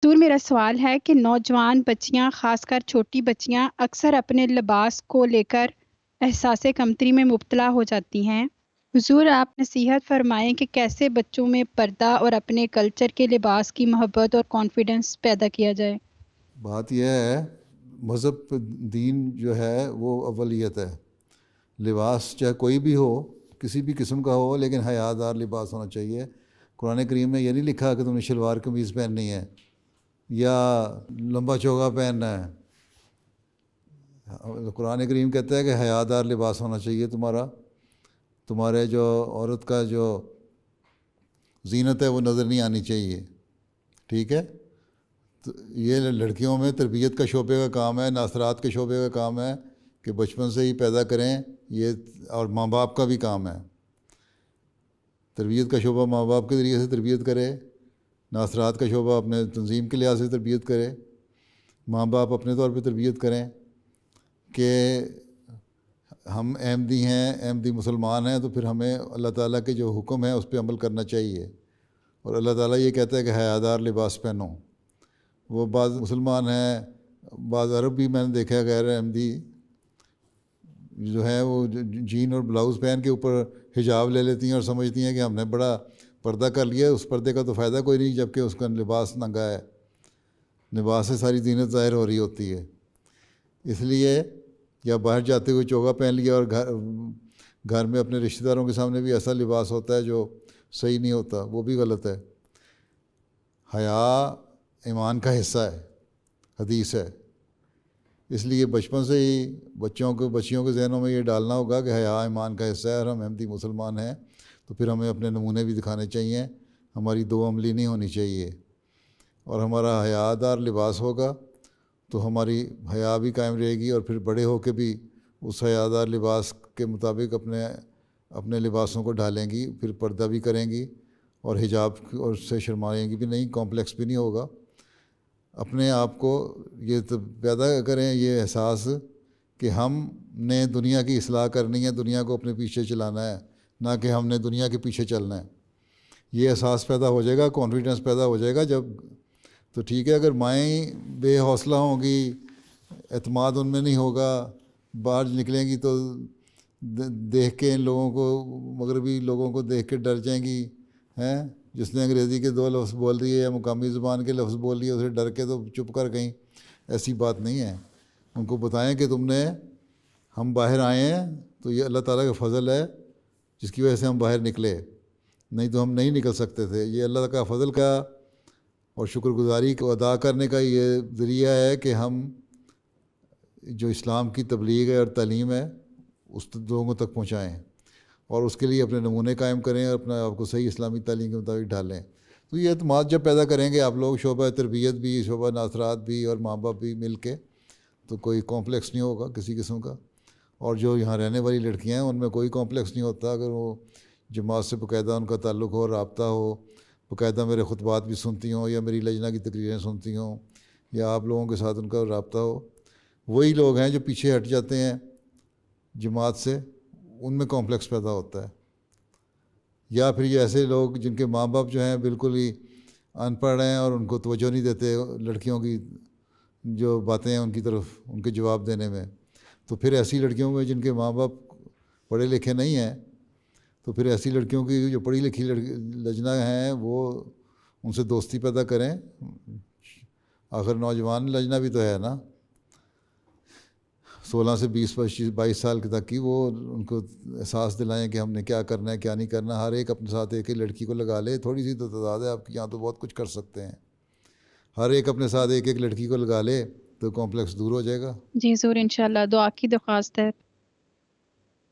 حضور میرا سوال ہے کہ نوجوان بچیاں خاص کر چھوٹی بچیاں اکثر اپنے لباس کو لے کر احساس کمتری میں مبتلا ہو جاتی ہیں۔ حضور آپ نصیحت فرمائیں کہ کیسے بچوں میں پردہ اور اپنے کلچر کے لباس کی محبت اور کانفیڈنس پیدا کیا جائے۔ بات یہ ہے، مذہب دین جو ہے وہ اولیت ہے۔ لباس چاہے کوئی بھی ہو، کسی بھی قسم کا ہو، لیکن حیا دار لباس ہونا چاہیے۔ قرآن کریم میں یہ نہیں لکھا کہ تم نے شلوار قمیض پہننی ہے یا لمبا چوگا پہننا ہے۔ قرآن کریم کہتا ہے کہ حیا دار لباس ہونا چاہیے تمہارا، تمہارے جو عورت کا جو زینت ہے وہ نظر نہیں آنی چاہیے، ٹھیک ہے؟ تو یہ لڑکیوں میں تربیت کا شعبے کا کام ہے، ناصرات کے شعبے کا کام ہے کہ بچپن سے ہی پیدا کریں یہ، اور ماں باپ کا بھی کام ہے۔ تربیت کا شعبہ ماں باپ کے ذریعے سے تربیت کرے، ناصرات کا شعبہ اپنے تنظیم کے لحاظ سے تربیت کرے، ماں باپ اپنے طور پہ تربیت کریں کہ ہم احمدی ہیں، احمدی مسلمان ہیں، تو پھر ہمیں اللہ تعالیٰ کے جو حکم ہے اس پہ عمل کرنا چاہیے۔ اور اللہ تعالیٰ یہ کہتا ہے کہ حیا دار لباس پہنو۔ وہ بعض مسلمان ہیں، بعض عرب بھی میں نے دیکھا ہے غیر احمدی جو ہے وہ جین اور بلاؤز پہن کے اوپر حجاب لے لیتی ہیں اور سمجھتی ہیں کہ ہم نے بڑا پردہ کر لیا ہے۔ اس پردے کا تو فائدہ کوئی نہیں، جبکہ اس کا لباس ننگا ہے، لباس سے ساری زینت ظاہر ہو رہی ہوتی ہے۔ اس لیے یا باہر جاتے ہوئے چوگا پہن لیا، اور گھر میں اپنے رشتہ داروں کے سامنے بھی ایسا لباس ہوتا ہے جو صحیح نہیں ہوتا، وہ بھی غلط ہے۔ حیا ایمان کا حصہ ہے، حدیث ہے۔ اس لیے بچپن سے ہی بچیوں کے ذہنوں میں یہ ڈالنا ہوگا کہ حیا ایمان کا حصہ ہے، اور ہم احمدی مسلمان ہیں تو پھر ہمیں اپنے نمونے بھی دکھانے چاہیے، ہماری دو عملی نہیں ہونی چاہیے۔ اور ہمارا حیا دار لباس ہوگا تو ہماری حیا بھی قائم رہے گی، اور پھر بڑے ہو کے بھی اس حیا دار لباس کے مطابق اپنے لباسوں کو ڈھالیں گی، پھر پردہ بھی کریں گی، اور حجاب اور سے شرمائیں گی بھی نہیں، کمپلیکس بھی نہیں ہوگا۔ اپنے آپ کو یہ پیدا کریں یہ احساس کہ ہم نے دنیا کی اصلاح کرنی ہے، دنیا کو اپنے پیچھے چلانا ہے، نہ کہ ہم نے دنیا کے پیچھے چلنا ہے۔ یہ احساس پیدا ہو جائے گا، کانفیڈنس پیدا ہو جائے گا جب، تو ٹھیک ہے۔ اگر مائیں بے حوصلہ ہوں گی، اعتماد ان میں نہیں ہوگا، باہر نکلیں گی تو دیکھ کے ان لوگوں کو، مغربی لوگوں کو دیکھ کے ڈر جائیں گی، ہیں جس نے انگریزی کے دو لفظ بول دیے یا مقامی زبان کے لفظ بول لیے اسے ڈر کے تو چپ کر گئیں۔ ایسی بات نہیں ہے۔ ان کو بتائیں کہ ہم باہر آئے ہیں تو یہ اللہ تعالیٰ کا فضل ہے جس کی وجہ سے ہم باہر نکلے، نہیں تو ہم نہیں نکل سکتے تھے۔ یہ اللہ کا فضل کا اور شکر گزاری کو ادا کرنے کا یہ ذریعہ ہے کہ ہم جو اسلام کی تبلیغ ہے اور تعلیم ہے اس لوگوں تک پہنچائیں، اور اس کے لیے اپنے نمونے قائم کریں اور اپنا آپ کو صحیح اسلامی تعلیم کے مطابق ڈھالیں۔ تو یہ اعتماد جب پیدا کریں گے آپ لوگ، شعبہ تربیت بھی، شعبہ ناصرات بھی، اور ماں باپ بھی مل کے، تو کوئی کمپلیکس نہیں ہوگا کسی قسم کا۔ اور جو یہاں رہنے والی لڑکیاں ہیں ان میں کوئی کمپلیکس نہیں ہوتا اگر وہ جماعت سے باقاعدہ ان کا تعلق ہو، رابطہ ہو، باقاعدہ میرے خطبات بھی سنتی ہوں یا میری لجنہ کی تقریریں سنتی ہوں، یا آپ لوگوں کے ساتھ ان کا رابطہ ہو۔ وہی لوگ ہیں جو پیچھے ہٹ جاتے ہیں جماعت سے، ان میں کمپلیکس پیدا ہوتا ہے۔ یا پھر یہ ایسے لوگ جن کے ماں باپ جو ہیں بالکل ہی ان پڑھ ہیں اور ان کو توجہ نہیں دیتے لڑکیوں کی جو باتیں ہیں ان کی طرف، ان کے جواب دینے میں، تو پھر ایسی لڑکیوں میں جن کے ماں باپ پڑھے لکھے نہیں ہیں، تو پھر ایسی لڑکیوں کی جو پڑھی لکھی لجنہ ہیں وہ ان سے دوستی پیدا کریں۔ آخر نوجوان لجنہ بھی تو ہے نا، 16 سے 22 سال تک کی، وہ ان کو احساس دلائیں کہ ہم نے کیا کرنا ہے کیا نہیں کرنا۔ ہر ایک اپنے ساتھ ایک ایک لڑکی کو لگا لے، تھوڑی سی تو تعداد ہے آپ کی یہاں، تو بہت کچھ کر سکتے ہیں۔ ہر ایک اپنے ساتھ ایک ایک لڑکی کو لگا لے تو کمپلیکس دور ہو جائے گا۔ جی حضور انشاءاللہ دعا کی درخواست ہے۔